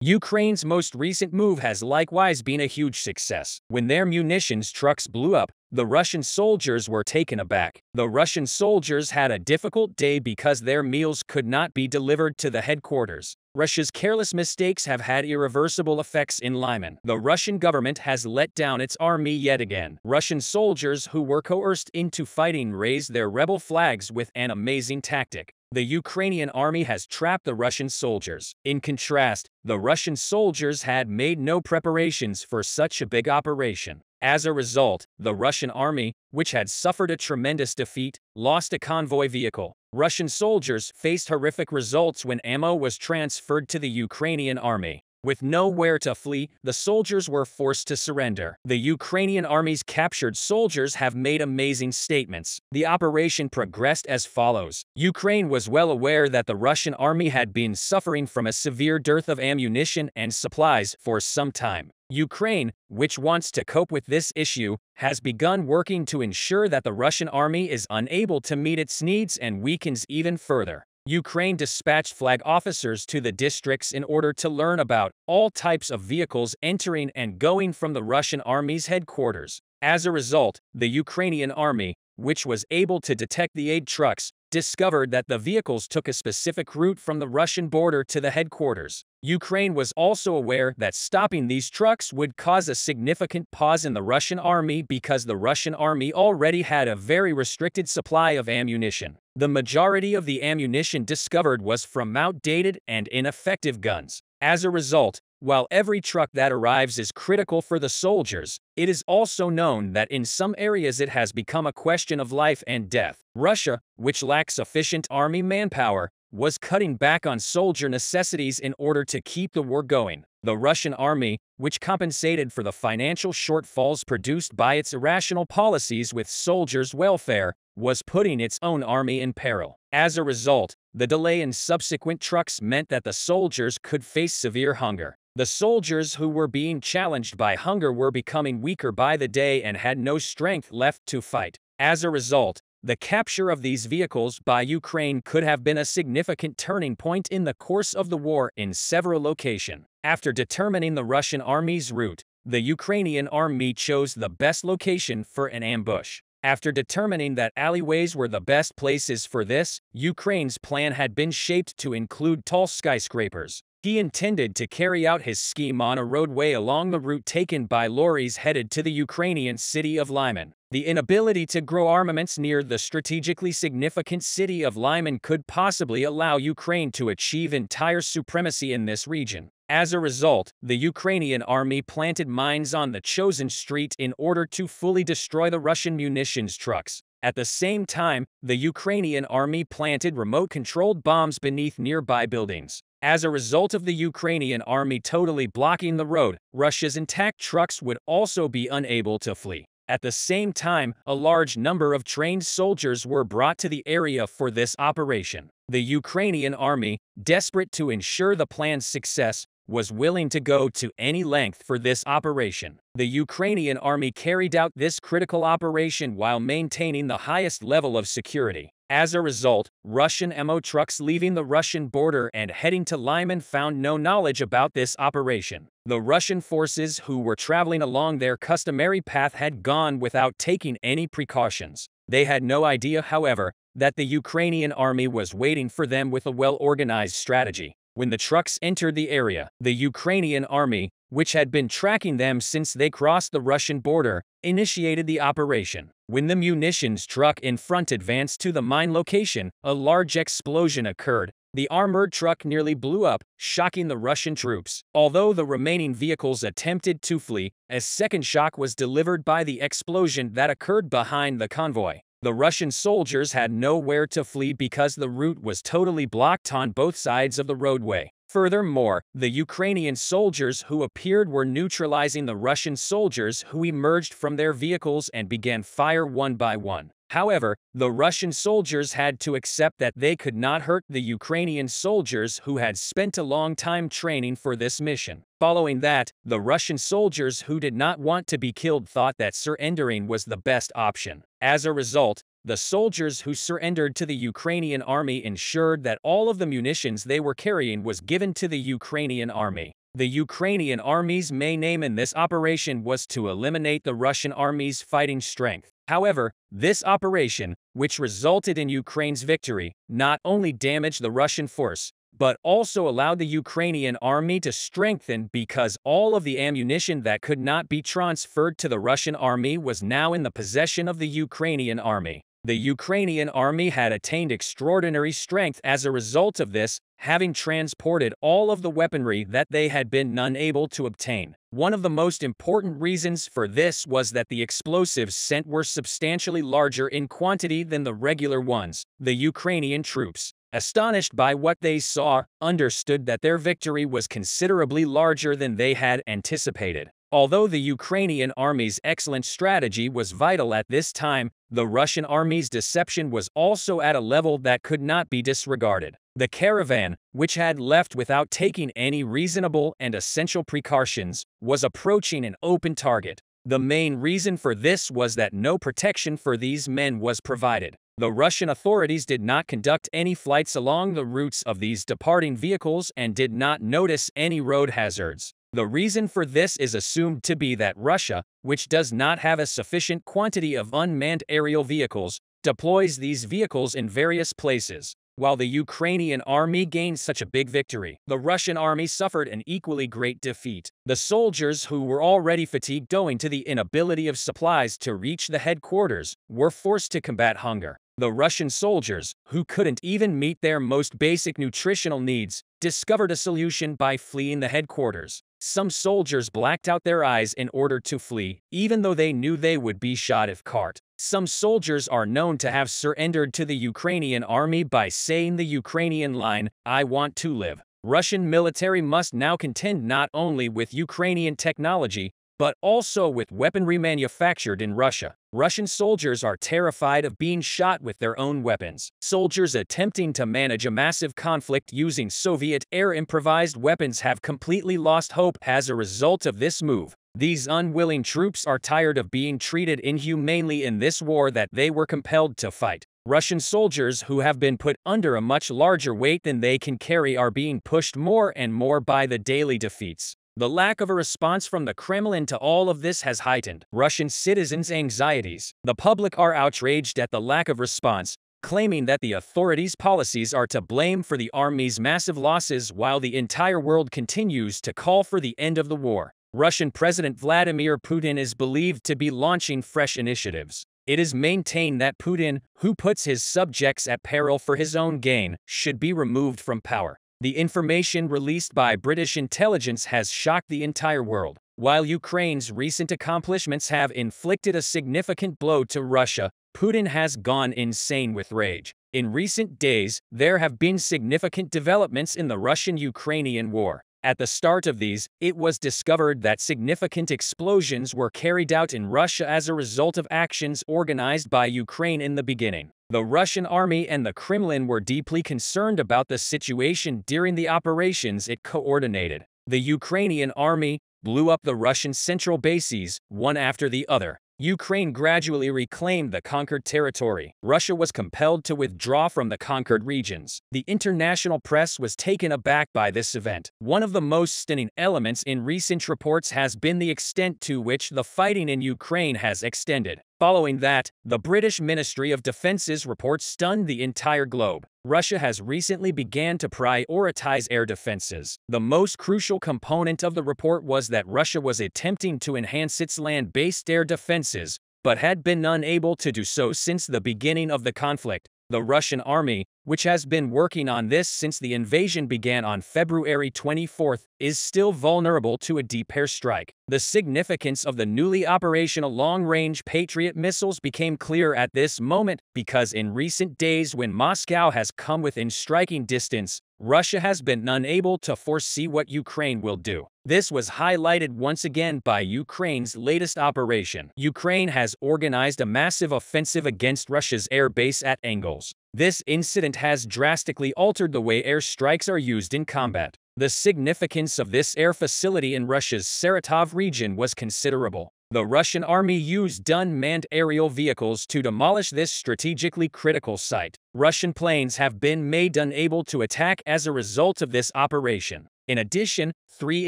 Ukraine's most recent move has likewise been a huge success. When their munitions trucks blew up, the Russian soldiers were taken aback. The Russian soldiers had a difficult day because their meals could not be delivered to the headquarters. Russia's careless mistakes have had irreversible effects in Lyman. The Russian government has let down its army yet again. Russian soldiers who were coerced into fighting raised their rebel flags with an amazing tactic. The Ukrainian army has trapped the Russian soldiers. In contrast, the Russian soldiers had made no preparations for such a big operation. As a result, the Russian army, which had suffered a tremendous defeat, lost a convoy vehicle. Russian soldiers faced horrific results when ammo was transferred to the Ukrainian army. With nowhere to flee, the soldiers were forced to surrender. The Ukrainian army's captured soldiers have made amazing statements. The operation progressed as follows. Ukraine was well aware that the Russian army had been suffering from a severe dearth of ammunition and supplies for some time. Ukraine, which wants to cope with this issue, has begun working to ensure that the Russian army is unable to meet its needs and weakens even further. Ukraine dispatched flag officers to the districts in order to learn about all types of vehicles entering and going from the Russian army's headquarters. As a result, the Ukrainian army, which was able to detect the aid trucks, discovered that the vehicles took a specific route from the Russian border to the headquarters. Ukraine was also aware that stopping these trucks would cause a significant pause in the Russian army because the Russian army already had a very restricted supply of ammunition. The majority of the ammunition discovered was from outdated and ineffective guns. As a result, while every truck that arrives is critical for the soldiers, it is also known that in some areas it has become a question of life and death. Russia, which lacks sufficient army manpower, was cutting back on soldier necessities in order to keep the war going. The Russian army, which compensated for the financial shortfalls produced by its irrational policies with soldiers' welfare, was putting its own army in peril. As a result, the delay in subsequent trucks meant that the soldiers could face severe hunger. The soldiers who were being challenged by hunger were becoming weaker by the day and had no strength left to fight. As a result, the capture of these vehicles by Ukraine could have been a significant turning point in the course of the war in several locations. After determining the Russian army's route, the Ukrainian army chose the best location for an ambush. After determining that alleyways were the best places for this, Ukraine's plan had been shaped to include tall skyscrapers. He intended to carry out his scheme on a roadway along the route taken by lorries headed to the Ukrainian city of Lyman. The inability to grow armaments near the strategically significant city of Lyman could possibly allow Ukraine to achieve entire supremacy in this region. As a result, the Ukrainian army planted mines on the chosen street in order to fully destroy the Russian munitions trucks. At the same time, the Ukrainian army planted remote-controlled bombs beneath nearby buildings. As a result of the Ukrainian army totally blocking the road, Russia's intact trucks would also be unable to flee. At the same time, a large number of trained soldiers were brought to the area for this operation. The Ukrainian army, desperate to ensure the plan's success, was willing to go to any length for this operation. The Ukrainian army carried out this critical operation while maintaining the highest level of security. As a result, Russian ammo trucks leaving the Russian border and heading to Lyman found no knowledge about this operation. The Russian forces who were traveling along their customary path had gone without taking any precautions. They had no idea, however, that the Ukrainian army was waiting for them with a well-organized strategy. When the trucks entered the area, the Ukrainian army, which had been tracking them since they crossed the Russian border, initiated the operation. When the munitions truck in front advanced to the mine location, a large explosion occurred. The armored truck nearly blew up, shocking the Russian troops. Although the remaining vehicles attempted to flee, a second shock was delivered by the explosion that occurred behind the convoy. The Russian soldiers had nowhere to flee because the route was totally blocked on both sides of the roadway. Furthermore, the Ukrainian soldiers who appeared were neutralizing the Russian soldiers who emerged from their vehicles and began fire one by one. However, the Russian soldiers had to accept that they could not hurt the Ukrainian soldiers who had spent a long time training for this mission. Following that, the Russian soldiers who did not want to be killed thought that surrendering was the best option. As a result, the soldiers who surrendered to the Ukrainian army ensured that all of the munitions they were carrying was given to the Ukrainian army. The Ukrainian army's main aim in this operation was to eliminate the Russian army's fighting strength. However, this operation, which resulted in Ukraine's victory, not only damaged the Russian force, but also allowed the Ukrainian army to strengthen because all of the ammunition that could not be transferred to the Russian army was now in the possession of the Ukrainian army. The Ukrainian army had attained extraordinary strength as a result of this, having transported all of the weaponry that they had been unable to obtain. One of the most important reasons for this was that the explosives sent were substantially larger in quantity than the regular ones. The Ukrainian troops, astonished by what they saw, understood that their victory was considerably larger than they had anticipated. Although the Ukrainian army's excellent strategy was vital at this time, the Russian army's deception was also at a level that could not be disregarded. The caravan, which had left without taking any reasonable and essential precautions, was approaching an open target. The main reason for this was that no protection for these men was provided. The Russian authorities did not conduct any flights along the routes of these departing vehicles and did not notice any road hazards. The reason for this is assumed to be that Russia, which does not have a sufficient quantity of unmanned aerial vehicles, deploys these vehicles in various places. While the Ukrainian army gained such a big victory, the Russian army suffered an equally great defeat. The soldiers, who were already fatigued owing to the inability of supplies to reach the headquarters, were forced to combat hunger. The Russian soldiers, who couldn't even meet their most basic nutritional needs, discovered a solution by fleeing the headquarters. Some soldiers blacked out their eyes in order to flee, even though they knew they would be shot if caught. Some soldiers are known to have surrendered to the Ukrainian army by saying the Ukrainian line, "I want to live." Russian military must now contend not only with Ukrainian technology, but also with weaponry manufactured in Russia. Russian soldiers are terrified of being shot with their own weapons. Soldiers attempting to manage a massive conflict using Soviet air improvised weapons have completely lost hope as a result of this move. These unwilling troops are tired of being treated inhumanely in this war that they were compelled to fight. Russian soldiers who have been put under a much larger weight than they can carry are being pushed more and more by the daily defeats. The lack of a response from the Kremlin to all of this has heightened Russian citizens' anxieties. The public are outraged at the lack of response, claiming that the authorities' policies are to blame for the army's massive losses while the entire world continues to call for the end of the war. Russian President Vladimir Putin is believed to be launching fresh initiatives. It is maintained that Putin, who puts his subjects at peril for his own gain, should be removed from power. The information released by British intelligence has shocked the entire world. While Ukraine's recent accomplishments have inflicted a significant blow to Russia, Putin has gone insane with rage. In recent days, there have been significant developments in the Russian-Ukrainian war. At the start of these, it was discovered that significant explosions were carried out in Russia as a result of actions organized by Ukraine in the beginning. The Russian army and the Kremlin were deeply concerned about the situation during the operations it coordinated. The Ukrainian army blew up the Russian central bases, one after the other. Ukraine gradually reclaimed the conquered territory. Russia was compelled to withdraw from the conquered regions. The international press was taken aback by this event. One of the most stunning elements in recent reports has been the extent to which the fighting in Ukraine has extended. Following that, the British Ministry of Defence's report stunned the entire globe. Russia has recently began to prioritize air defenses. The most crucial component of the report was that Russia was attempting to enhance its land-based air defenses, but had been unable to do so since the beginning of the conflict. The Russian army, which has been working on this since the invasion began on February 24, is still vulnerable to a deep airstrike. The significance of the newly operational long-range Patriot missiles became clear at this moment because in recent days when Moscow has come within striking distance, Russia has been unable to foresee what Ukraine will do. This was highlighted once again by Ukraine's latest operation. Ukraine has organized a massive offensive against Russia's air base at Engels. This incident has drastically altered the way airstrikes are used in combat. The significance of this air facility in Russia's Saratov region was considerable. The Russian army used unmanned aerial vehicles to demolish this strategically critical site. Russian planes have been made unable to attack as a result of this operation. In addition, 3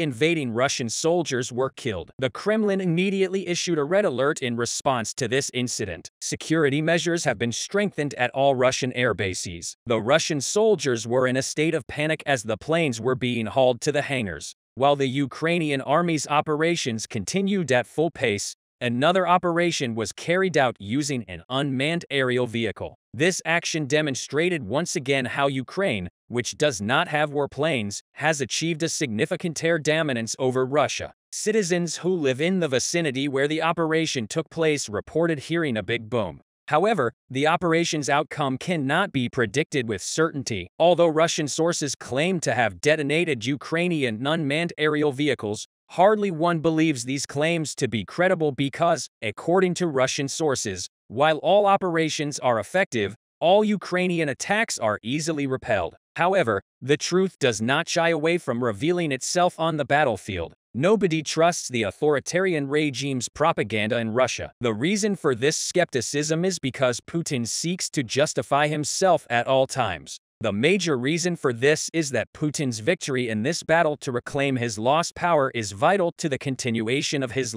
invading Russian soldiers were killed. The Kremlin immediately issued a red alert in response to this incident. Security measures have been strengthened at all Russian air bases. The Russian soldiers were in a state of panic as the planes were being hauled to the hangars. While the Ukrainian army's operations continued at full pace, another operation was carried out using an unmanned aerial vehicle. This action demonstrated once again how Ukraine, which does not have warplanes, has achieved a significant air dominance over Russia. Citizens who live in the vicinity where the operation took place reported hearing a big boom. However, the operation's outcome cannot be predicted with certainty. Although Russian sources claim to have detonated Ukrainian unmanned aerial vehicles, hardly one believes these claims to be credible because, according to Russian sources, while all operations are effective, all Ukrainian attacks are easily repelled. However, the truth does not shy away from revealing itself on the battlefield. Nobody trusts the authoritarian regime's propaganda in Russia. The reason for this skepticism is because Putin seeks to justify himself at all times. The major reason for this is that Putin's victory in this battle to reclaim his lost power is vital to the continuation of his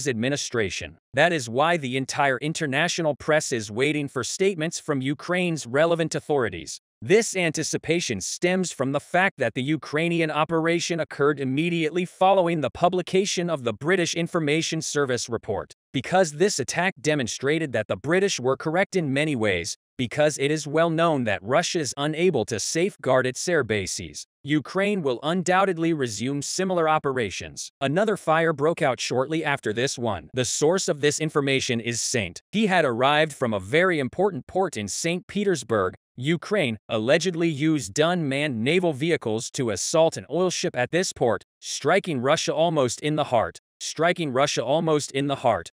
administration. That is why the entire international press is waiting for statements from Ukraine's relevant authorities. This anticipation stems from the fact that the Ukrainian operation occurred immediately following the publication of the British Information Service report. Because this attack demonstrated that the British were correct in many ways, because it is well known that Russia is unable to safeguard its air bases, Ukraine will undoubtedly resume similar operations. Another fire broke out shortly after this one. The source of this information is Saint. He had arrived from a very important port in St. Petersburg. Ukraine allegedly used unmanned naval vehicles to assault an oil ship at this port, striking Russia almost in the heart.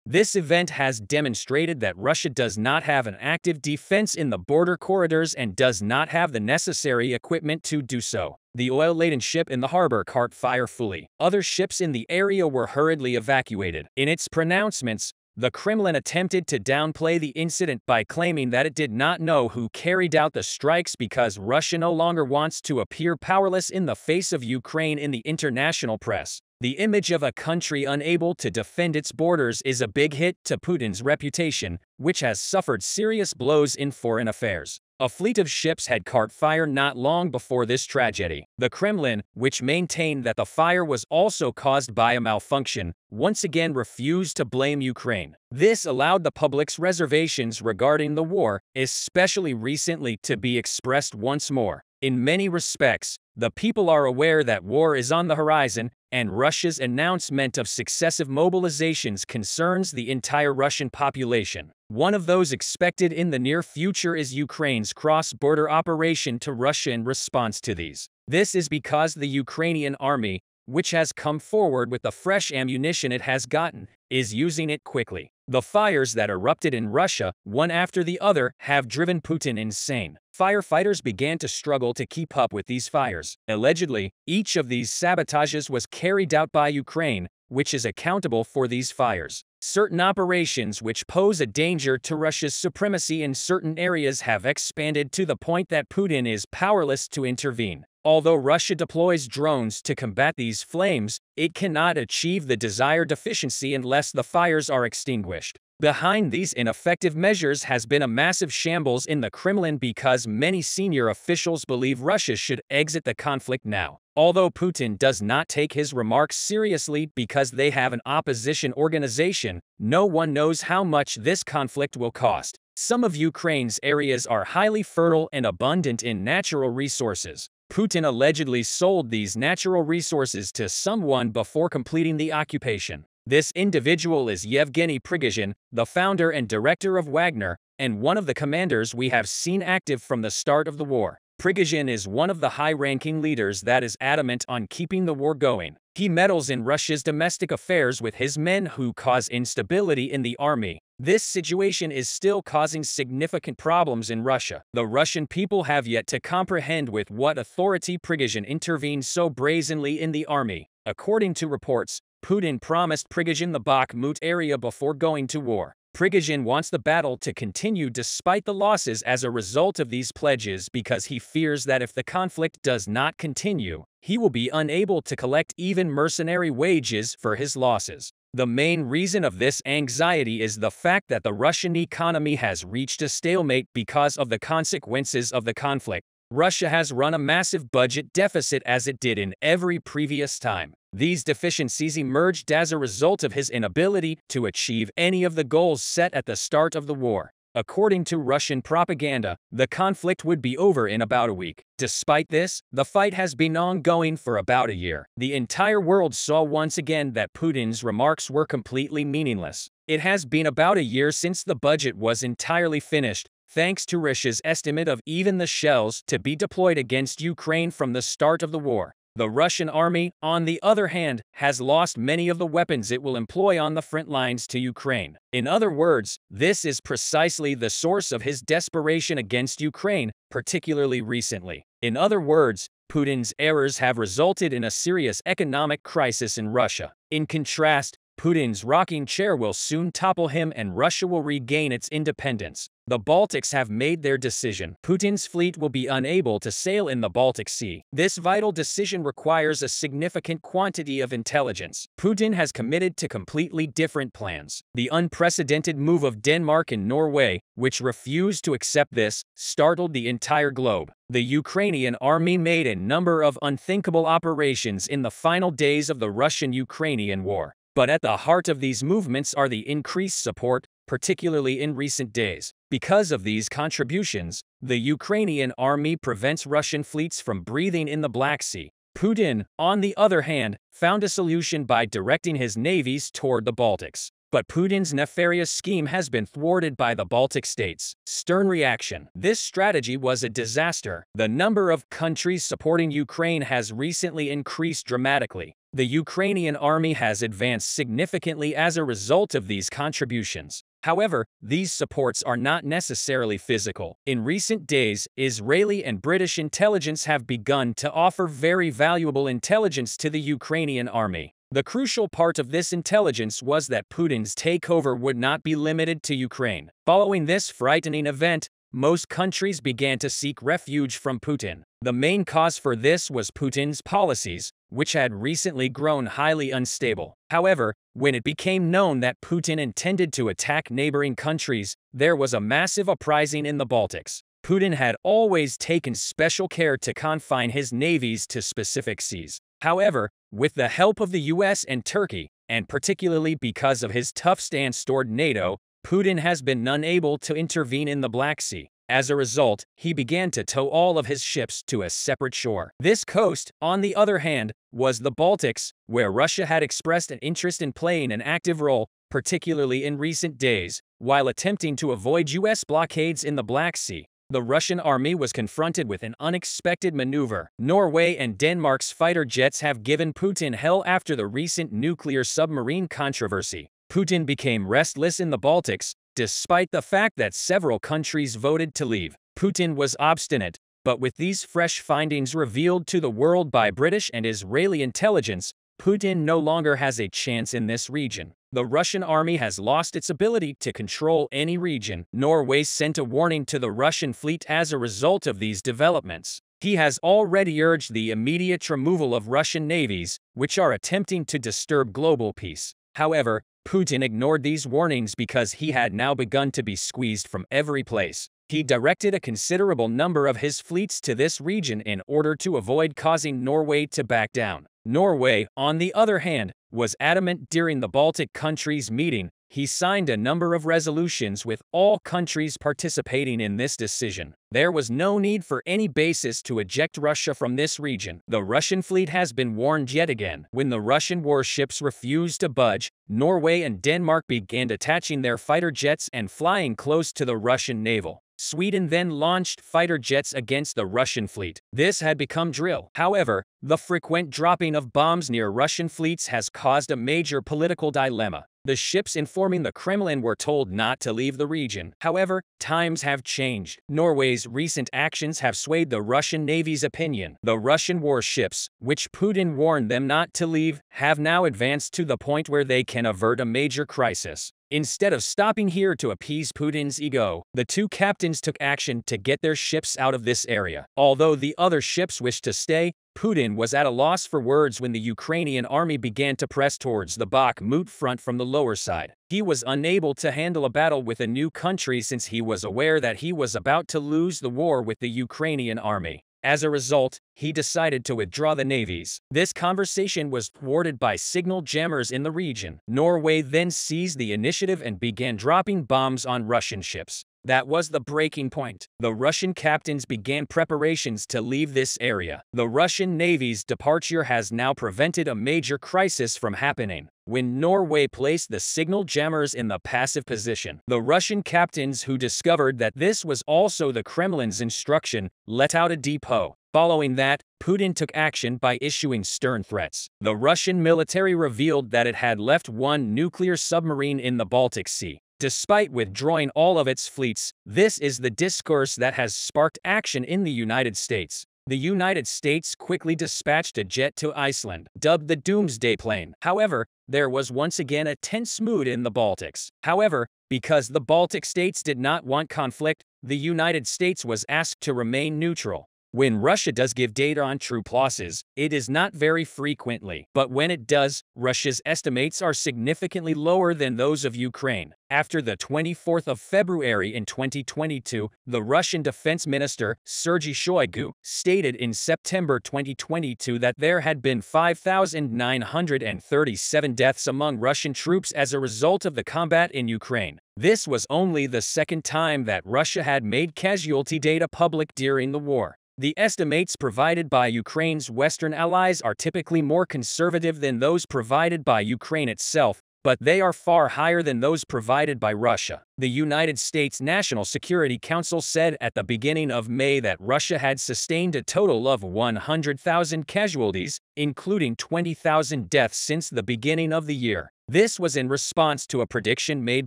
This event has demonstrated that Russia does not have an active defense in the border corridors and does not have the necessary equipment to do so. The oil-laden ship in the harbor caught fire fully. Other ships in the area were hurriedly evacuated. In its pronouncements, the Kremlin attempted to downplay the incident by claiming that it did not know who carried out the strikes because Russia no longer wants to appear powerless in the face of Ukraine in the international press. The image of a country unable to defend its borders is a big hit to Putin's reputation, which has suffered serious blows in foreign affairs. A fleet of ships had caught fire not long before this tragedy. The Kremlin, which maintained that the fire was also caused by a malfunction, once again refused to blame Ukraine. This allowed the public's reservations regarding the war, especially recently, to be expressed once more. In many respects, the people are aware that war is on the horizon, and Russia's announcement of successive mobilizations concerns the entire Russian population. One of those expected in the near future is Ukraine's cross-border operation to Russia in response to these. This is because the Ukrainian army, which has come forward with the fresh ammunition it has gotten, is using it quickly. The fires that erupted in Russia, one after the other, have driven Putin insane. Firefighters began to struggle to keep up with these fires. Allegedly, each of these sabotages was carried out by Ukraine, which is accountable for these fires. Certain operations which pose a danger to Russia's supremacy in certain areas have expanded to the point that Putin is powerless to intervene. Although Russia deploys drones to combat these flames, it cannot achieve the desired efficiency unless the fires are extinguished. Behind these ineffective measures has been a massive shambles in the Kremlin because many senior officials believe Russia should exit the conflict now. Although Putin does not take his remarks seriously because they have an opposition organization, no one knows how much this conflict will cost. Some of Ukraine's areas are highly fertile and abundant in natural resources. Putin allegedly sold these natural resources to someone before completing the occupation. This individual is Yevgeny Prigozhin, the founder and director of Wagner, and one of the commanders we have seen active from the start of the war. Prigozhin is one of the high-ranking leaders that is adamant on keeping the war going. He meddles in Russia's domestic affairs with his men who cause instability in the army. This situation is still causing significant problems in Russia. The Russian people have yet to comprehend with what authority Prigozhin intervened so brazenly in the army. According to reports, Putin promised Prigozhin the Bakhmut area before going to war. Prigozhin wants the battle to continue despite the losses as a result of these pledges because he fears that if the conflict does not continue, he will be unable to collect even mercenary wages for his losses. The main reason of this anxiety is the fact that the Russian economy has reached a stalemate because of the consequences of the conflict. Russia has run a massive budget deficit as it did in every previous time. These deficiencies emerged as a result of his inability to achieve any of the goals set at the start of the war. According to Russian propaganda, the conflict would be over in about a week. Despite this, the fight has been ongoing for about a year. The entire world saw once again that Putin's remarks were completely meaningless. It has been about a year since the budget was entirely finished, thanks to Russia's estimate of even the shells to be deployed against Ukraine from the start of the war. The Russian army, on the other hand, has lost many of the weapons it will employ on the front lines to Ukraine. In other words, this is precisely the source of his desperation against Ukraine, particularly recently. In other words, Putin's errors have resulted in a serious economic crisis in Russia. In contrast, Putin's rocking chair will soon topple him and Russia will regain its independence. The Baltics have made their decision. Putin's fleet will be unable to sail in the Baltic Sea. This vital decision requires a significant quantity of intelligence. Putin has committed to completely different plans. The unprecedented move of Denmark and Norway, which refused to accept this, startled the entire globe. The Ukrainian army made a number of unthinkable operations in the final days of the Russian-Ukrainian war. But at the heart of these movements are the increased support, particularly in recent days. Because of these contributions, the Ukrainian army prevents Russian fleets from breathing in the Black Sea. Putin, on the other hand, found a solution by directing his navies toward the Baltics. But Putin's nefarious scheme has been thwarted by the Baltic states. Stern reaction. This strategy was a disaster. The number of countries supporting Ukraine has recently increased dramatically. The Ukrainian army has advanced significantly as a result of these contributions. However, these supports are not necessarily physical. In recent days, Israeli and British intelligence have begun to offer very valuable intelligence to the Ukrainian army. The crucial part of this intelligence was that Putin's takeover would not be limited to Ukraine. Following this frightening event, most countries began to seek refuge from Putin. The main cause for this was Putin's policies, which had recently grown highly unstable. However, when it became known that Putin intended to attack neighboring countries, there was a massive uprising in the Baltics. Putin had always taken special care to confine his navies to specific seas. However, with the help of the US and Turkey, and particularly because of his tough stance toward NATO, Putin has been unable to intervene in the Black Sea. As a result, he began to tow all of his ships to a separate shore. This coast, on the other hand, was the Baltics, where Russia had expressed an interest in playing an active role, particularly in recent days, while attempting to avoid US blockades in the Black Sea. The Russian army was confronted with an unexpected maneuver. Norway and Denmark's fighter jets have given Putin hell after the recent nuclear submarine controversy. Putin became restless in the Baltics, despite the fact that several countries voted to leave. Putin was obstinate, but with these fresh findings revealed to the world by British and Israeli intelligence, Putin no longer has a chance in this region. The Russian army has lost its ability to control any region. Norway sent a warning to the Russian fleet as a result of these developments. He has already urged the immediate removal of Russian navies, which are attempting to disturb global peace. However, Putin ignored these warnings because he had now begun to be squeezed from every place. He directed a considerable number of his fleets to this region in order to avoid causing Norway to back down. Norway, on the other hand, was adamant during the Baltic countries' meeting. He signed a number of resolutions with all countries participating in this decision. There was no need for any basis to eject Russia from this region. The Russian fleet has been warned yet again. When the Russian warships refused to budge, Norway and Denmark began attaching their fighter jets and flying close to the Russian naval. Sweden then launched fighter jets against the Russian fleet. This had become drill. However, the frequent dropping of bombs near Russian fleets has caused a major political dilemma. The ships informing the Kremlin were told not to leave the region. However, times have changed. Norway's recent actions have swayed the Russian Navy's opinion. The Russian warships, which Putin warned them not to leave, have now advanced to the point where they can avert a major crisis. Instead of stopping here to appease Putin's ego, the two captains took action to get their ships out of this area. Although the other ships wished to stay, Putin was at a loss for words when the Ukrainian army began to press towards the Bakhmut front from the lower side. He was unable to handle a battle with a new country since he was aware that he was about to lose the war with the Ukrainian army. As a result, he decided to withdraw the navies. This conversation was thwarted by signal jammers in the region. Norway then seized the initiative and began dropping bombs on Russian ships. That was the breaking point. The Russian captains began preparations to leave this area. The Russian Navy's departure has now prevented a major crisis from happening. When Norway placed the signal jammers in the passive position, the Russian captains, who discovered that this was also the Kremlin's instruction, let out a depot. Following that, Putin took action by issuing stern threats. The Russian military revealed that it had left one nuclear submarine in the Baltic Sea. Despite withdrawing all of its fleets, this is the discourse that has sparked action in the United States. The United States quickly dispatched a jet to Iceland, dubbed the Doomsday Plane. However, there was once again a tense mood in the Baltics. However, because the Baltic states did not want conflict, the United States was asked to remain neutral. When Russia does give data on troop losses, it is not very frequently, but when it does, Russia's estimates are significantly lower than those of Ukraine. After the 24th of February in 2022, the Russian Defense Minister, Sergei Shoigu, stated in September 2022 that there had been 5,937 deaths among Russian troops as a result of the combat in Ukraine. This was only the second time that Russia had made casualty data public during the war. The estimates provided by Ukraine's Western allies are typically more conservative than those provided by Ukraine itself, but they are far higher than those provided by Russia. The United States National Security Council said at the beginning of May that Russia had sustained a total of 100,000 casualties, including 20,000 deaths since the beginning of the year. This was in response to a prediction made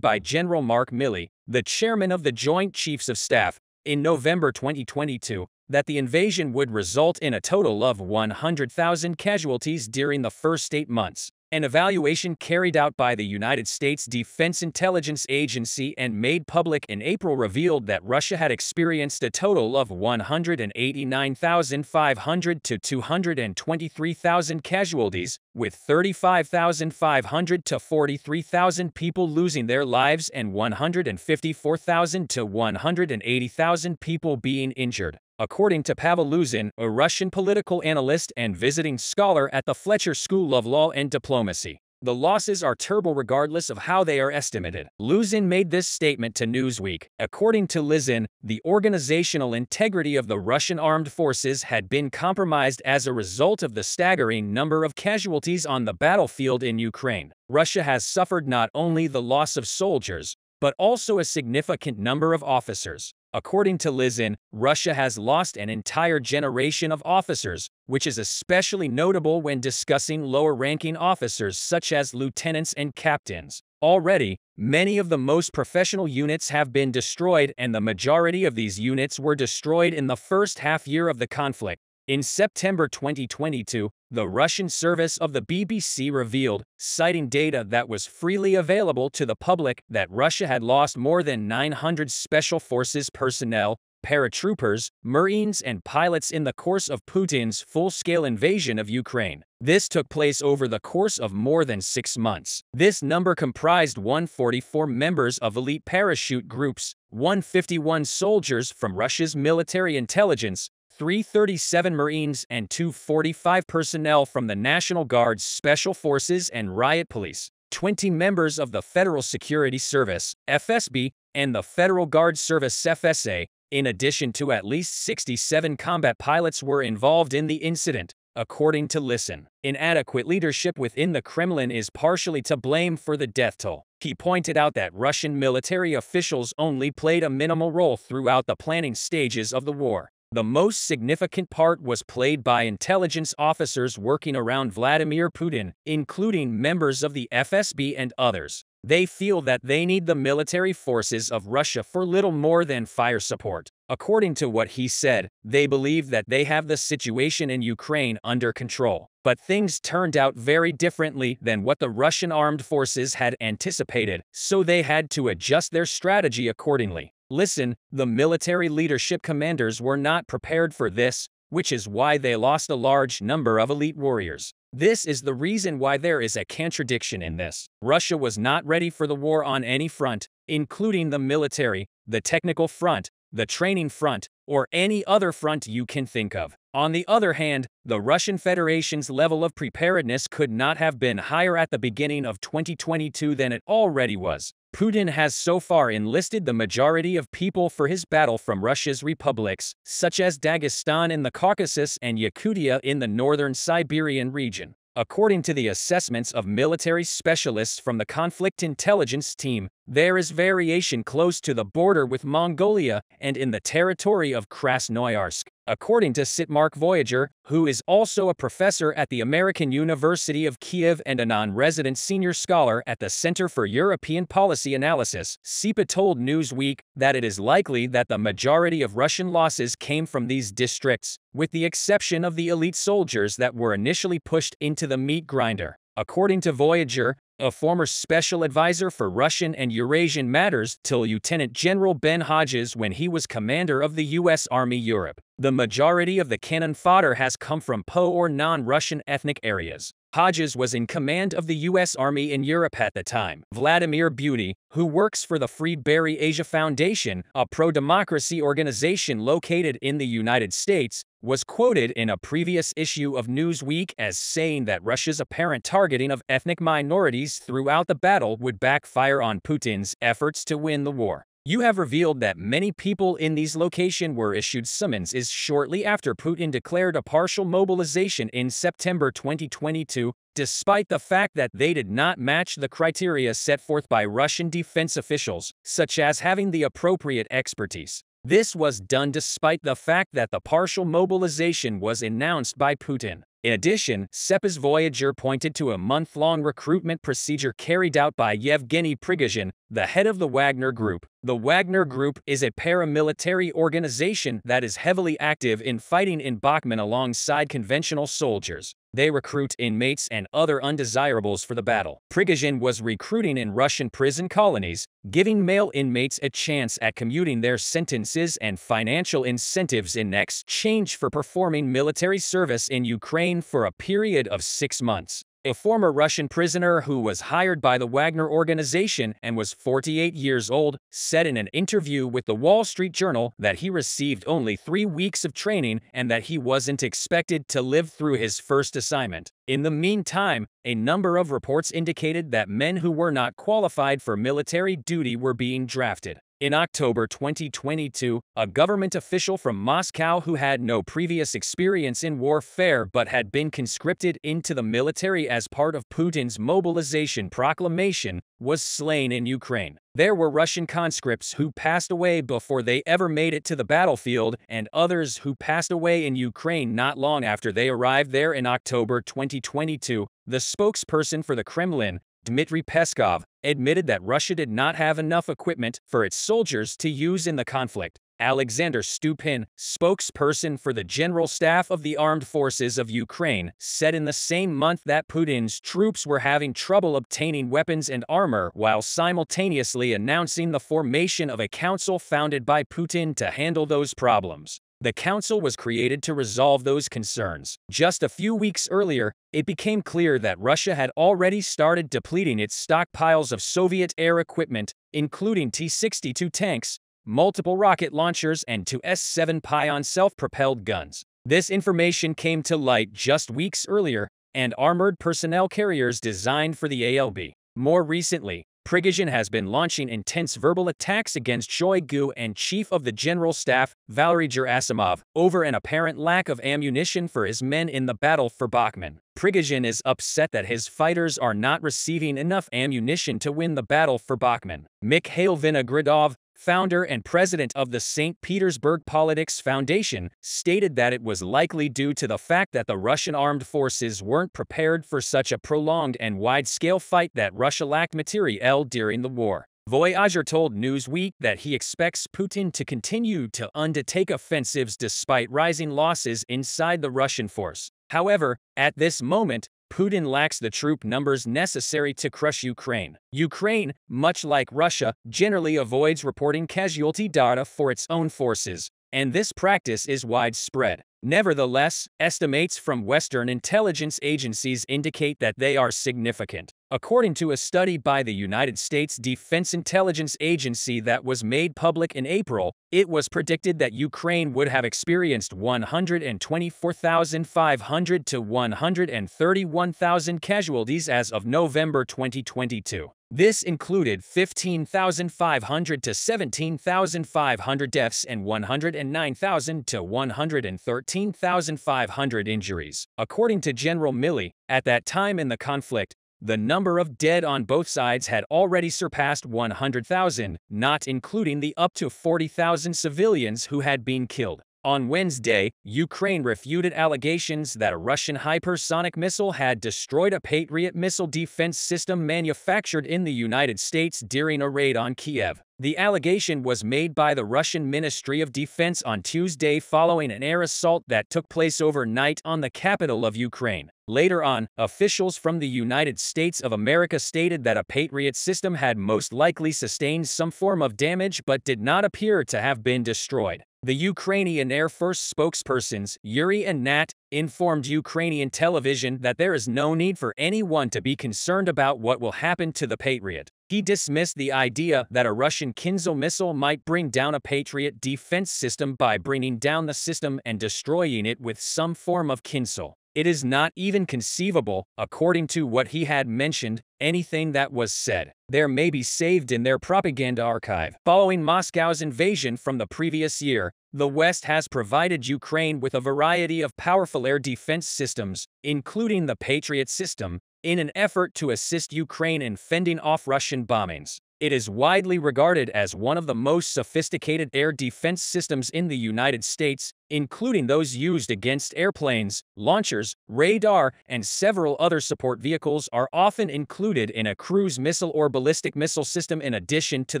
by General Mark Milley, the chairman of the Joint Chiefs of Staff, in November 2022, that the invasion would result in a total of 100,000 casualties during the first 8 months. An evaluation carried out by the United States Defense Intelligence Agency and made public in April revealed that Russia had experienced a total of 189,500 to 223,000 casualties, with 35,500 to 43,000 people losing their lives and 154,000 to 180,000 people being injured. According to Pavel Luzin, a Russian political analyst and visiting scholar at the Fletcher School of Law and Diplomacy, the losses are terrible regardless of how they are estimated. Luzin made this statement to Newsweek. According to Luzin, the organizational integrity of the Russian armed forces had been compromised as a result of the staggering number of casualties on the battlefield in Ukraine. Russia has suffered not only the loss of soldiers, but also a significant number of officers. According to Luzin, Russia has lost an entire generation of officers, which is especially notable when discussing lower-ranking officers such as lieutenants and captains. Already, many of the most professional units have been destroyed, and the majority of these units were destroyed in the first half year of the conflict. In September 2022, the Russian service of the BBC revealed, citing data that was freely available to the public, that Russia had lost more than 900 Special Forces personnel, paratroopers, Marines, and pilots in the course of Putin's full-scale invasion of Ukraine. This took place over the course of more than 6 months. This number comprised 144 members of elite parachute groups, 151 soldiers from Russia's military intelligence, 337 Marines, and 245 personnel from the National Guard's Special Forces and Riot Police, 20 members of the Federal Security Service, FSB, and the Federal Guard Service, FSA, in addition to at least 67 combat pilots were involved in the incident, according to Luzin. Inadequate leadership within the Kremlin is partially to blame for the death toll. He pointed out that Russian military officials only played a minimal role throughout the planning stages of the war. The most significant part was played by intelligence officers working around Vladimir Putin, including members of the FSB and others. They feel that they need the military forces of Russia for little more than fire support. According to what he said, they believe that they have the situation in Ukraine under control. But things turned out very differently than what the Russian armed forces had anticipated, so they had to adjust their strategy accordingly. Listen, the military leadership commanders were not prepared for this, which is why they lost a large number of elite warriors. This is the reason why there is a contradiction in this. Russia was not ready for the war on any front, including the military, the technical front, the training front, or any other front you can think of. On the other hand, the Russian Federation's level of preparedness could not have been higher at the beginning of 2022 than it already was. Putin has so far enlisted the majority of people for his battle from Russia's republics, such as Dagestan in the Caucasus and Yakutia in the northern Siberian region. According to the assessments of military specialists from the Conflict Intelligence Team, there is variation close to the border with Mongolia and in the territory of Krasnoyarsk. According to Sitmark Voyager, who is also a professor at the American University of Kiev and a non-resident senior scholar at the Center for European Policy Analysis, SIPA told Newsweek that it is likely that the majority of Russian losses came from these districts, with the exception of the elite soldiers that were initially pushed into the meat grinder. According to Voyager, a former special advisor for Russian and Eurasian matters to Lieutenant General Ben Hodges when he was commander of the U.S. Army Europe, the majority of the cannon fodder has come from PO or non-Russian ethnic areas. Hodges was in command of the U.S. Army in Europe at the time. Vladimir Buty, who works for the Friedberry Asia Foundation, a pro-democracy organization located in the United States, was quoted in a previous issue of Newsweek as saying that Russia's apparent targeting of ethnic minorities throughout the battle would backfire on Putin's efforts to win the war. You have revealed that many people in these locations were issued summonses shortly after Putin declared a partial mobilization in September 2022, despite the fact that they did not match the criteria set forth by Russian defense officials, such as having the appropriate expertise. This was done despite the fact that the partial mobilization was announced by Putin. In addition, SEPA's Voyager pointed to a month-long recruitment procedure carried out by Yevgeny Prigozhin, the head of the Wagner Group. The Wagner Group is a paramilitary organization that is heavily active in fighting in Bakhmut alongside conventional soldiers. They recruit inmates and other undesirables for the battle. Prigozhin was recruiting in Russian prison colonies, giving male inmates a chance at commuting their sentences and financial incentives in exchange for performing military service in Ukraine for a period of 6 months. A former Russian prisoner who was hired by the Wagner organization and was 48 years old said in an interview with the Wall Street Journal that he received only 3 weeks of training and that he wasn't expected to live through his first assignment. In the meantime, a number of reports indicated that men who were not qualified for military duty were being drafted. In October 2022, a government official from Moscow who had no previous experience in warfare but had been conscripted into the military as part of Putin's mobilization proclamation was slain in Ukraine. There were Russian conscripts who passed away before they ever made it to the battlefield, and others who passed away in Ukraine not long after they arrived there in October 2022. The spokesperson for the Kremlin, Dmitry Peskov, admitted that Russia did not have enough equipment for its soldiers to use in the conflict. Alexander Stupin, spokesperson for the General Staff of the Armed Forces of Ukraine, said in the same month that Putin's troops were having trouble obtaining weapons and armor while simultaneously announcing the formation of a council founded by Putin to handle those problems. The council was created to resolve those concerns. Just a few weeks earlier, it became clear that Russia had already started depleting its stockpiles of Soviet-era equipment, including T-62 tanks, multiple rocket launchers, and 2 S-7 Pion self-propelled guns. This information came to light just weeks earlier, and armored personnel carriers designed for the ALB. More recently, Prigozhin has been launching intense verbal attacks against Shoigu and Chief of the General Staff, Valery Gerasimov, over an apparent lack of ammunition for his men in the battle for Bakhmut. Prigozhin is upset that his fighters are not receiving enough ammunition to win the battle for Bakhmut. Mikhail Vinogradov, founder and president of the St. Petersburg Politics Foundation, stated that it was likely due to the fact that the Russian armed forces weren't prepared for such a prolonged and wide-scale fight that Russia lacked materiel during the war. Voyager told Newsweek that he expects Putin to continue to undertake offensives despite rising losses inside the Russian force. However, at this moment, Putin lacks the troop numbers necessary to crush Ukraine. Ukraine, much like Russia, generally avoids reporting casualty data for its own forces, and this practice is widespread. Nevertheless, estimates from Western intelligence agencies indicate that they are significant. According to a study by the United States Defense Intelligence Agency that was made public in April, it was predicted that Ukraine would have experienced 124,500 to 131,000 casualties as of November 2022. This included 15,500 to 17,500 deaths and 109,000 to 113,500 injuries. According to General Milley, at that time in the conflict, the number of dead on both sides had already surpassed 100,000, not including the up to 40,000 civilians who had been killed. On Wednesday, Ukraine refuted allegations that a Russian hypersonic missile had destroyed a Patriot missile defense system manufactured in the United States during a raid on Kiev. The allegation was made by the Russian Ministry of Defense on Tuesday following an air assault that took place overnight on the capital of Ukraine. Later on, officials from the United States of America stated that a Patriot system had most likely sustained some form of damage but did not appear to have been destroyed. The Ukrainian Air Force spokespersons, Yuri and Nat, informed Ukrainian television that there is no need for anyone to be concerned about what will happen to the Patriot. He dismissed the idea that a Russian Kinzhal missile might bring down a Patriot defense system by bringing down the system and destroying it with some form of Kinzhal. It is not even conceivable, according to what he had mentioned, anything that was said there may be saved in their propaganda archive. Following Moscow's invasion from the previous year, the West has provided Ukraine with a variety of powerful air defense systems, including the Patriot system, in an effort to assist Ukraine in fending off Russian bombings. It is widely regarded as one of the most sophisticated air defense systems in the United States, including those used against airplanes, launchers, radar, and several other support vehicles are often included in a cruise missile or ballistic missile system in addition to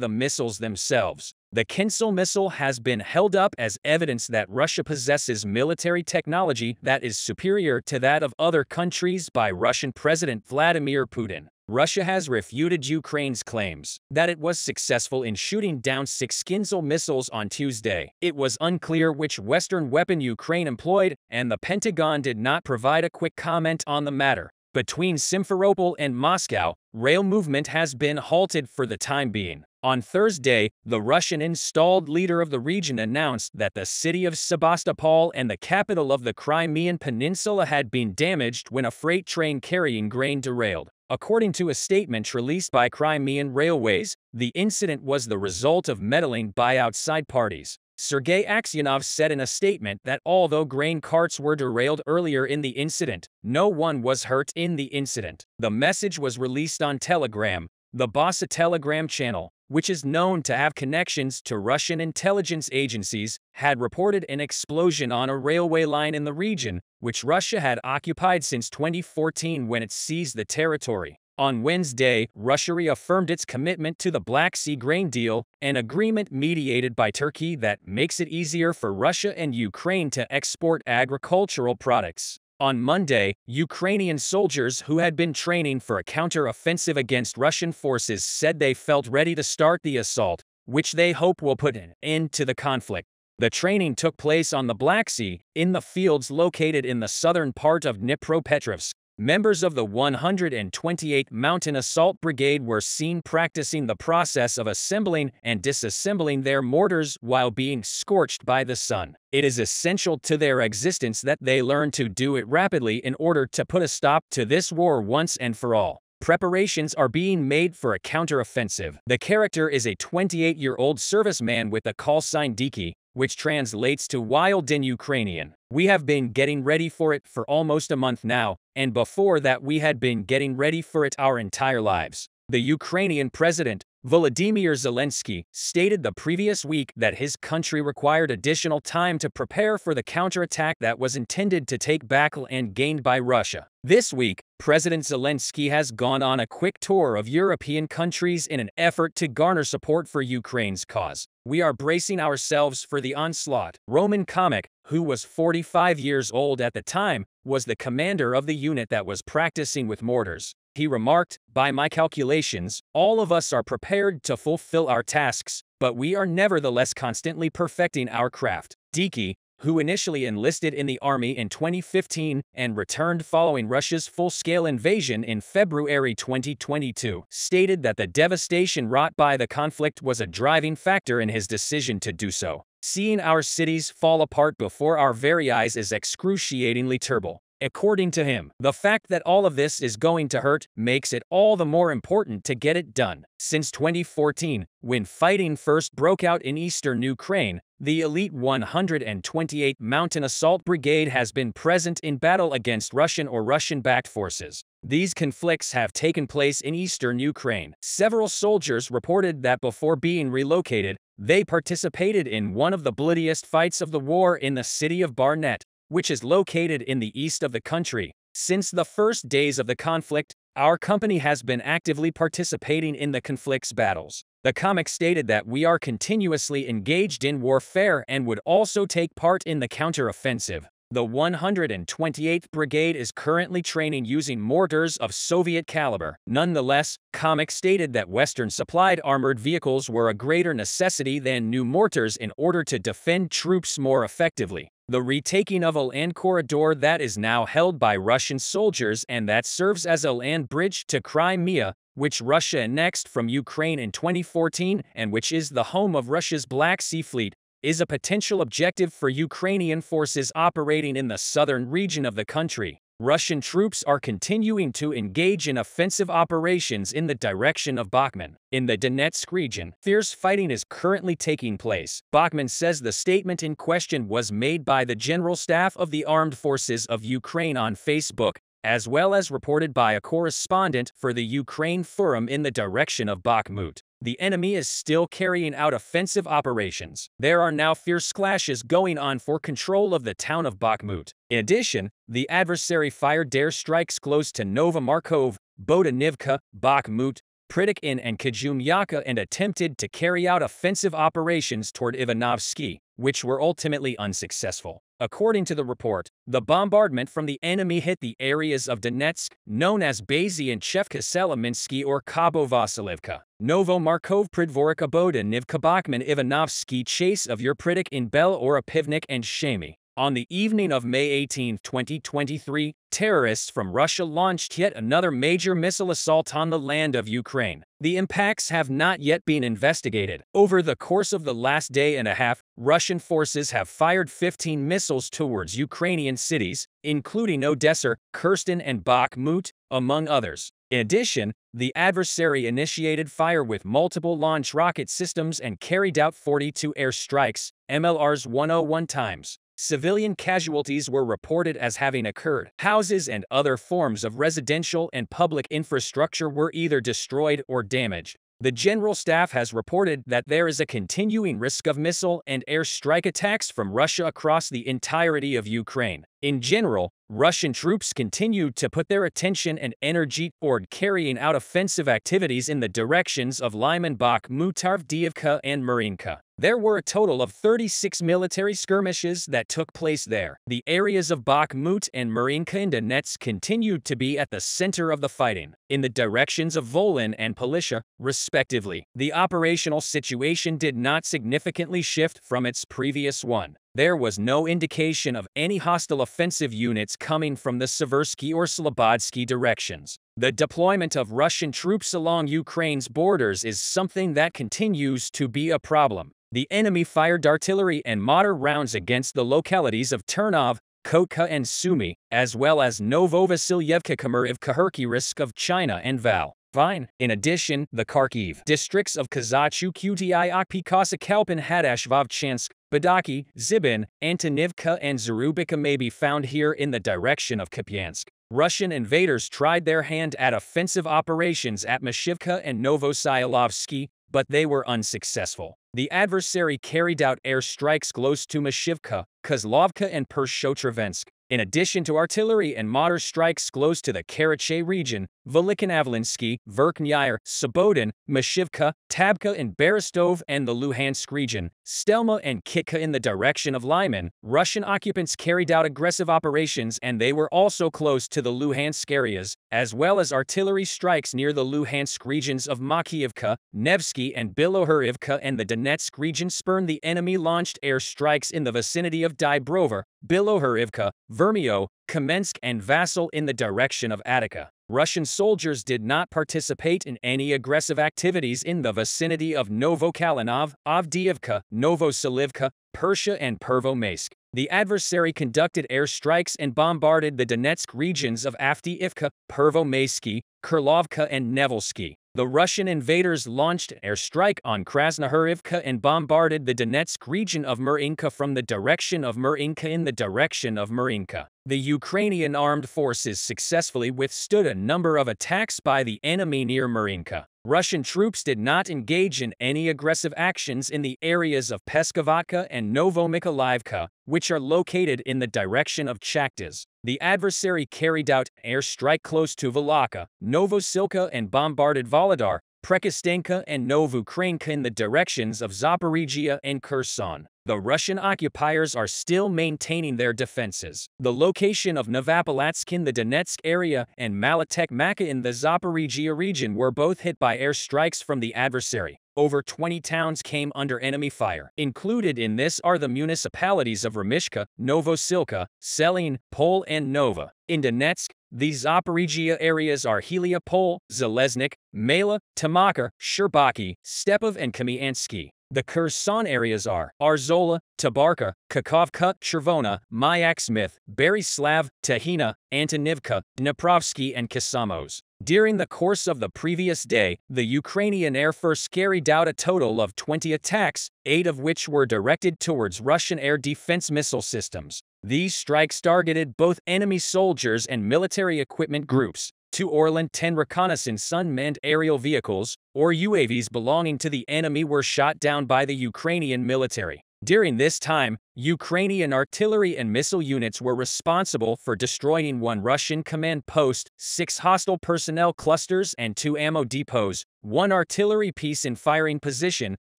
the missiles themselves. The Kinzhal missile has been held up as evidence that Russia possesses military technology that is superior to that of other countries by Russian President Vladimir Putin. Russia has refuted Ukraine's claims that it was successful in shooting down 6 Kinzhal missiles on Tuesday. It was unclear which Western weapon Ukraine employed, and the Pentagon did not provide a quick comment on the matter. Between Simferopol and Moscow, rail movement has been halted for the time being. On Thursday, the Russian-installed leader of the region announced that the city of Sebastopol and the capital of the Crimean Peninsula had been damaged when a freight train carrying grain derailed. According to a statement released by Crimean Railways, the incident was the result of meddling by outside parties. Sergei Aksyonov said in a statement that although grain carts were derailed earlier in the incident, no one was hurt in the incident. The message was released on Telegram, the Bassa Telegram channel, which is known to have connections to Russian intelligence agencies, had reported an explosion on a railway line in the region, which Russia had occupied since 2014 when it seized the territory. On Wednesday, Russia reaffirmed its commitment to the Black Sea grain deal, an agreement mediated by Turkey that makes it easier for Russia and Ukraine to export agricultural products. On Monday, Ukrainian soldiers who had been training for a counter-offensive against Russian forces said they felt ready to start the assault, which they hope will put an end to the conflict. The training took place on the Black Sea, in the fields located in the southern part of Dnipropetrovsk. Members of the 128th Mountain Assault Brigade were seen practicing the process of assembling and disassembling their mortars while being scorched by the sun. It is essential to their existence that they learn to do it rapidly in order to put a stop to this war once and for all. Preparations are being made for a counteroffensive. The character is a 28-year-old serviceman with the call sign Diki, which translates to wild in Ukrainian. We have been getting ready for it for almost a month now, and before that we had been getting ready for it our entire lives. The Ukrainian President Volodymyr Zelensky stated the previous week that his country required additional time to prepare for the counterattack that was intended to take back land gained by Russia. This week, President Zelensky has gone on a quick tour of European countries in an effort to garner support for Ukraine's cause. "We are bracing ourselves for the onslaught." Roman Kamek, who was 45 years old at the time, was the commander of the unit that was practicing with mortars. He remarked, "By my calculations, all of us are prepared to fulfill our tasks, but we are nevertheless constantly perfecting our craft." Diki, who initially enlisted in the army in 2015 and returned following Russia's full-scale invasion in February 2022, stated that the devastation wrought by the conflict was a driving factor in his decision to do so. "Seeing our cities fall apart before our very eyes is excruciatingly terrible." According to him, the fact that all of this is going to hurt makes it all the more important to get it done. Since 2014, when fighting first broke out in eastern Ukraine, the elite 128th Mountain Assault Brigade has been present in battle against Russian or Russian-backed forces. These conflicts have taken place in eastern Ukraine. Several soldiers reported that before being relocated, they participated in one of the bloodiest fights of the war in the city of Barnet, which is located in the east of the country. "Since the first days of the conflict, our company has been actively participating in the conflict's battles." The comic stated that "we are continuously engaged in warfare and would also take part in the counter-offensive." The 128th Brigade is currently training using mortars of Soviet caliber. Nonetheless, Comic stated that Western-supplied armored vehicles were a greater necessity than new mortars in order to defend troops more effectively. The retaking of a land corridor that is now held by Russian soldiers and that serves as a land bridge to Crimea, which Russia annexed from Ukraine in 2014 and which is the home of Russia's Black Sea Fleet, is a potential objective for Ukrainian forces operating in the southern region of the country. Russian troops are continuing to engage in offensive operations in the direction of Bakhmut. In the Donetsk region, fierce fighting is currently taking place. Bakhmut says the statement in question was made by the General Staff of the Armed Forces of Ukraine on Facebook, as well as reported by a correspondent for the Ukraine Forum in the direction of Bakhmut. The enemy is still carrying out offensive operations. There are now fierce clashes going on for control of the town of Bakhmut. In addition, the adversary fired dare strikes close to Novomarkov, Bodanivka, Bakhmut, Prytkin and Kazumyaka and attempted to carry out offensive operations toward Ivanovsky, which were ultimately unsuccessful. According to the report, the bombardment from the enemy hit the areas of Donetsk, known as Bazy and Chevka-Seliminsky or Kabo-Vasilivka, Novomarkov, Pridvorka, Bodanivka, Bakhmut, Ivanovsky, Chase of Yerprytik in Bel-Orapivnik and Shamy. On the evening of May 18, 2023, terrorists from Russia launched yet another major missile assault on the land of Ukraine. The impacts have not yet been investigated. Over the course of the last day and a half, Russian forces have fired 15 missiles towards Ukrainian cities, including Odessa, Kherson and Bakhmut, among others. In addition, the adversary initiated fire with multiple launch rocket systems and carried out 42 airstrikes, MLRs 101 times. Civilian casualties were reported as having occurred. Houses and other forms of residential and public infrastructure were either destroyed or damaged. The General Staff has reported that there is a continuing risk of missile and airstrike attacks from Russia across the entirety of Ukraine. In general, Russian troops continue to put their attention and energy toward carrying out offensive activities in the directions of Lyman, Bakhmut, Avdiivka, and Marinka. There were a total of 36 military skirmishes that took place there. The areas of Bakhmut and Marinka and Donetsk continued to be at the center of the fighting, in the directions of Volyn and Palisha, respectively. The operational situation did not significantly shift from its previous one. There was no indication of any hostile offensive units coming from the Seversky or Slobodsky directions. The deployment of Russian troops along Ukraine's borders is something that continues to be a problem. The enemy fired artillery and mortar rounds against the localities of Ternov, Kotka and Sumy, as well as Novovasilyevka, Kamarivka, Kharkiv of China and Val. Vine. In addition, the Kharkiv districts of Kazachu, Qti, Kosakalpin, Hadashvovchansk, Badaki, Zibin, Antonivka and Zarubika may be found here in the direction of Kupiansk. Russian invaders tried their hand at offensive operations at Mashivka and Novosailovsky, but they were unsuccessful. The adversary carried out airstrikes close to Mashivka, Kozlovka and Pershotravensk. In addition to artillery and mortar strikes close to the Karachay region, Velikonavlinsky, Verkhnyair, Sobodin, Mashivka, Tabka and Berestov and the Luhansk region, Stelma and Kitka in the direction of Lyman, Russian occupants carried out aggressive operations and they were also close to the Luhansk areas, as well as artillery strikes near the Luhansk regions of Makiivka, Nevsky and Bilohorivka and the Donetsk region spurned the enemy launched air strikes in the vicinity of Dybrover, Bilohorivka, Vermio, Kamensk and Vasil in the direction of Attica. Russian soldiers did not participate in any aggressive activities in the vicinity of Novokalinov, Avdiivka, Novoselivka, Persia and Pervomaisk. The adversary conducted airstrikes and bombarded the Donetsk regions of Avdiivka, Pervomaisky, Kurlovka and Nevelski. The Russian invaders launched an airstrike on Krasnohorivka and bombarded the Donetsk region of Marinka from the direction of Marinka in the direction of Marinka. The Ukrainian armed forces successfully withstood a number of attacks by the enemy near Marinka. Russian troops did not engage in any aggressive actions in the areas of Peskovatka and Novomykolaivka, which are located in the direction of Chaktas. The adversary carried out an airstrike close to Volocka, Novosilka and bombarded Volodar, Prekostenka and Novukrainka in the directions of Zaporizhia and Kherson. The Russian occupiers are still maintaining their defenses. The location of Novopalatsk in the Donetsk area and Malatek Maka in the Zaporizhia region were both hit by airstrikes from the adversary. Over 20 towns came under enemy fire. Included in this are the municipalities of Ramishka, Novosilka, Selin, Pol and Nova. In Donetsk, the Zaporizhia areas are Heliopol, Zaleznik, Mala, Tamakar, Sherbaki, Stepov and Kamyansky. The Kherson areas are Arzola, Tabarka, Kakovka, Chervona, Mayak-Smith, Berislav, Tahina, Antonivka, Dniprovsky and Kasamos. During the course of the previous day, the Ukrainian Air Force carried out a total of 20 attacks, 8 of which were directed towards Russian air defense missile systems. These strikes targeted both enemy soldiers and military equipment groups. 2 Orlan-10 reconnaissance unmanned aerial vehicles, or UAVs belonging to the enemy were shot down by the Ukrainian military. During this time, Ukrainian artillery and missile units were responsible for destroying 1 Russian command post, 6 hostile personnel clusters and 2 ammo depots, 1 artillery piece in firing position,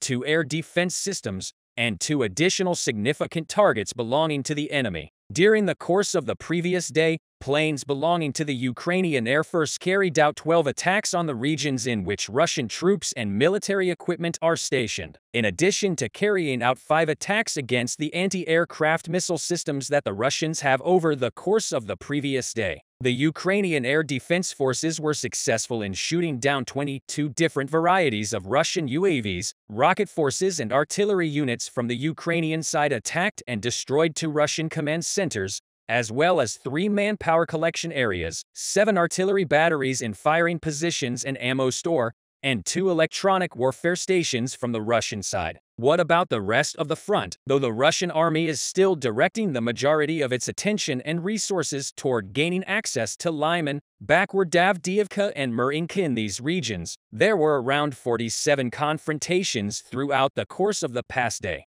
2 air defense systems, and 2 additional significant targets belonging to the enemy. During the course of the previous day, planes belonging to the Ukrainian Air Force carried out 12 attacks on the regions in which Russian troops and military equipment are stationed, in addition to carrying out 5 attacks against the anti-aircraft missile systems that the Russians have over the course of the previous day. The Ukrainian Air Defense Forces were successful in shooting down 22 different varieties of Russian UAVs, rocket forces and artillery units from the Ukrainian side attacked and destroyed 2 Russian command centers, as well as 3 manpower collection areas, 7 artillery batteries in firing positions and ammo store, and 2 electronic warfare stations from the Russian side. What about the rest of the front? Though the Russian army is still directing the majority of its attention and resources toward gaining access to Lyman, Avdiivka and Marinka in these regions, there were around 47 confrontations throughout the course of the past day.